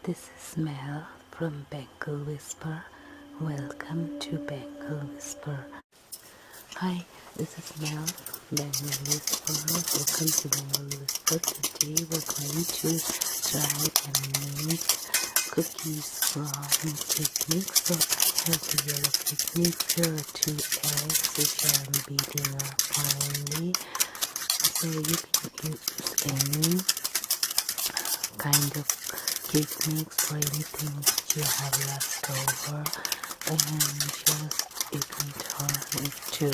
This is Mel from Bangle Whisper. Welcome to Bangle Whisper. Hi, this is Mel from Bangle Whisper. Welcome to Bangle Whisper. Today we're going to try and make cookies from cake mix. So I have the yellow cake mix. Here are 2 eggs which I'm beating up finely. So you can use any kind of cake mix or anything that you have left over, and just you can turn it to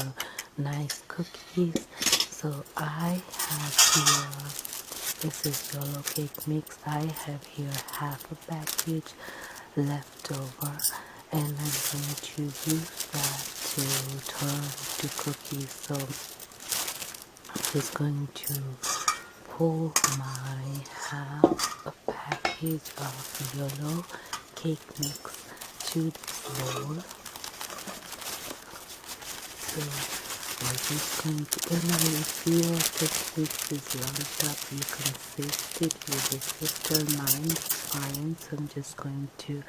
nice cookies. So I have here, this is yellow cake mix. I have here half a package left over, and I'm going to use that to turn to cookies. So I'm just going to pour my half a package of yellow cake mix to this bowl. So we're just going to, and if your cake mix is lumped up, you can sift it with a sifter. Mine is fine, so I'm just going to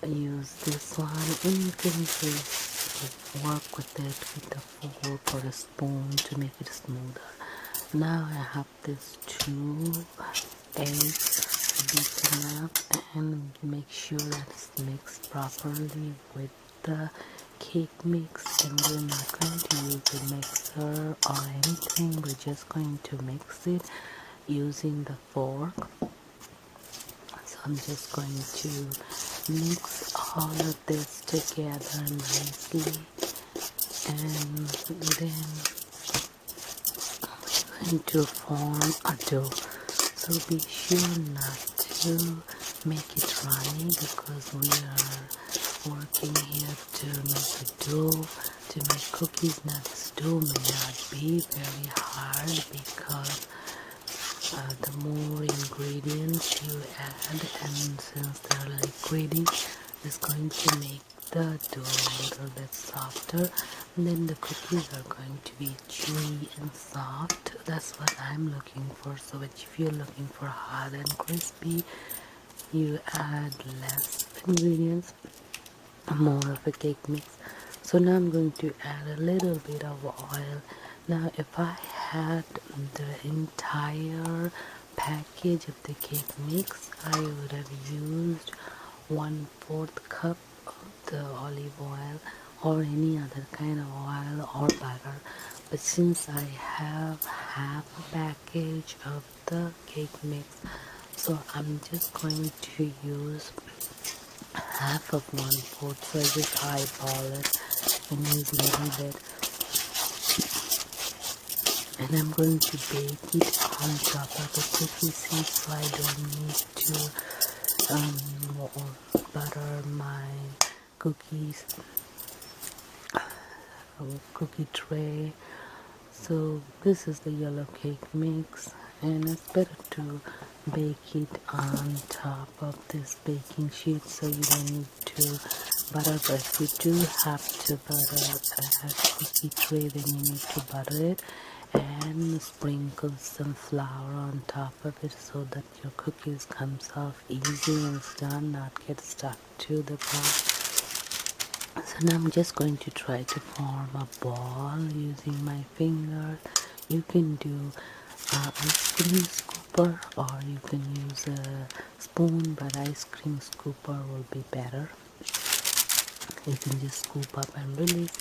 use this one, and you can just work with it with a fork or a spoon to make it smoother. Now I have these 2 eggs beaten up, and make sure that it's mixed properly with the cake mix. And we're not going to use a mixer or anything, we're just going to mix it using the fork. So I'm just going to mix all of this together nicely, and then going to form a dough. So be sure not to make it runny, because we are working here to make a dough, to make cookies. Now this dough may not be very hard, because the more ingredients you add, and since they're liquidy, it's going to make the dough a little bit softer, and then the cookies are going to be chewy and soft. That's what I'm looking for. So if you're looking for hot and crispy, you add less ingredients, more of a cake mix. So now I'm going to add a little bit of oil. Now if I had the entire package of the cake mix, I would have used 1/4 cup of the olive oil or any other kind of oil or butter. But since I have half a package of the cake mix, so I'm just going to use half of 1/4. So I just eyeball it and use a little bit, and I'm going to bake it on top of the cookie sheet, so I don't need to butter my cookies cookie tray. So this is the yellow cake mix, and it's better to bake it on top of this baking sheet, so you don't need to butter. But if you do have to butter a cookie tray, then you need to butter it and sprinkle some flour on top of it, so that your cookies comes off easy and it's done, not get stuck to the pot. So now I'm just going to try to form a ball using my finger. You can do ice cream scooper, or you can use a spoon, but ice cream scooper will be better. You can just scoop up and release,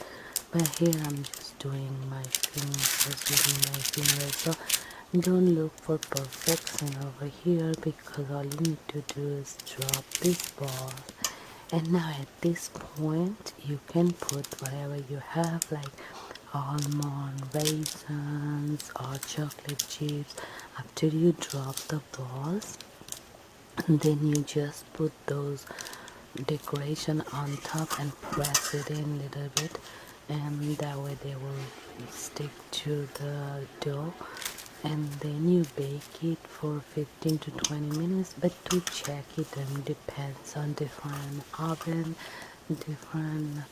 but here I'm just doing my fingers, using my fingers. So don't look for perfection over here, because all you need to do is drop this ball. And now at this point you can put whatever you have, like almond, raisins or chocolate chips, after you drop the balls. And then you just put those decoration on top and press it in a little bit, and that way they will stick to the dough. And then you bake it for 15 to 20 minutes, but to check it, depends on different oven, different.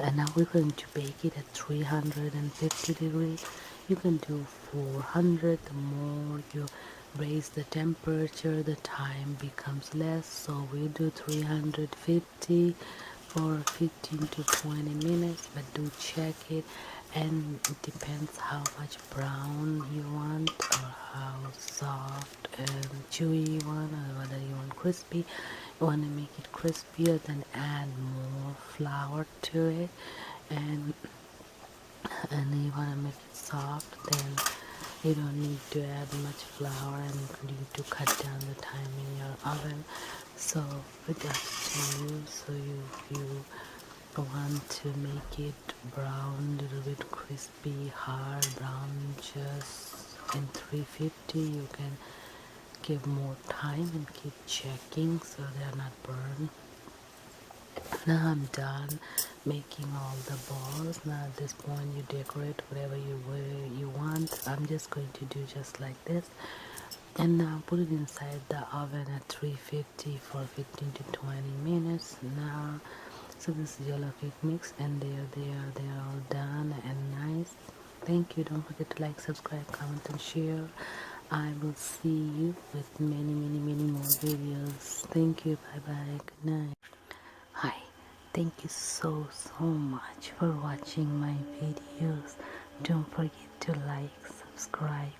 And now we're going to bake it at 350 degrees. You can do 400. The more you raise the temperature, the time becomes less. So we do 350 for 15 to 20 minutes, but do check it, and it depends how much brown you want or how soft and chewy you want, or whether you want crispy. You want to make it crispier, then add more flour to it, and you want to make it soft, then you don't need to add much flour, and you need to cut down the time in your oven. So it's up to you. So you want to make it brown, little bit crispy, hard brown, just in 350. You can give more time and keep checking so they're not burned. Now I'm done making all the balls. Now at this point you decorate whatever you want. I'm just going to do just like this, and now put it inside the oven at 350 for 15 to 20 minutes. Now, so this is yellow cake mix, and they're all done and nice. Thank you. Don't forget to like, subscribe, comment, and share. I will see you with many more videos. Thank you. Bye bye. Good night. Hi, thank you so much for watching my videos. Don't forget to like, subscribe,